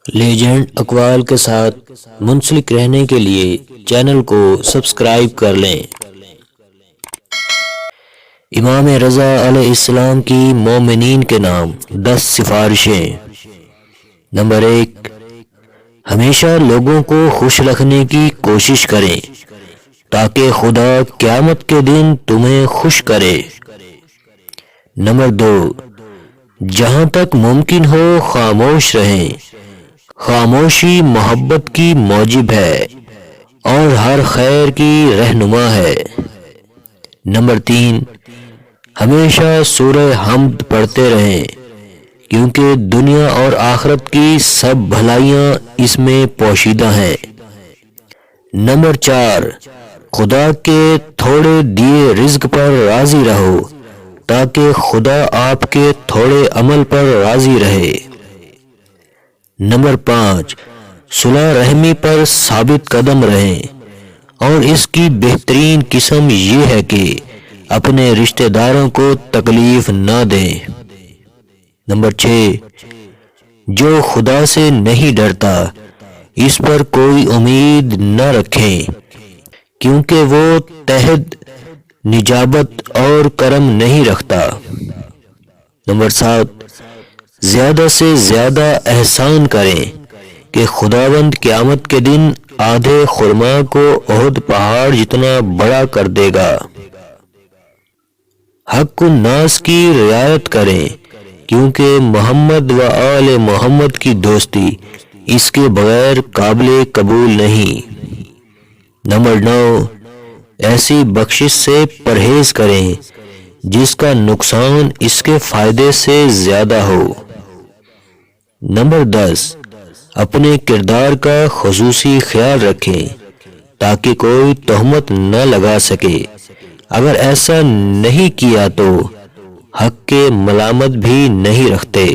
Legend اقوال کے ساتھ منسلک رہنے کے لیے چینل کو سبسکرائب کر لیں۔ امام رضا علیہ السلام کی مومنین کے نام 10 سفارشیں۔ نمبر 1، ہمیشہ لوگوں کو خوش رکھنے کی کوشش کریں تاکہ خدا قیامت کے دن تمہیں خوش کرے۔ نمبر 2، جہاں تک ممکن ہو خاموش رہیں، خاموشی محبت کی موجب ہے اور ہر خیر کی رہنما ہے۔ نمبر 3، ہمیشہ سورہ حمد پڑھتے رہیں کیونکہ دنیا اور آخرت کی سب بھلائیاں اس میں پوشیدہ ہیں۔ نمبر 4، خدا کے تھوڑے دیے رزق پر راضی رہو تاکہ خدا آپ کے تھوڑے عمل پر راضی رہے۔ نمبر 5، صلح رحمی پر ثابت قدم رہیں اور اس کی بہترین قسم یہ ہے کہ اپنے رشتہ داروں کو تکلیف نہ دیں۔ نمبر 6، جو خدا سے نہیں ڈرتا اس پر کوئی امید نہ رکھیں کیونکہ وہ تحت نجابت اور کرم نہیں رکھتا۔ نمبر 7، زیادہ سے زیادہ احسان کریں کہ خداوند قیامت کے دن آدھے خرما کو احد پہاڑ جتنا بڑا کر دے گا۔ حق الناس کی رعایت کریں کیونکہ محمد و آل محمد کی دوستی اس کے بغیر قابل قبول نہیں۔ نمبر 9، ایسی بخشش سے پرہیز کریں جس کا نقصان اس کے فائدے سے زیادہ ہو۔ نمبر 10، اپنے کردار کا خصوصی خیال رکھیں تاکہ کوئی تہمت نہ لگا سکے، اگر ایسا نہیں کیا تو حق کے ملامت بھی نہیں رکھتے۔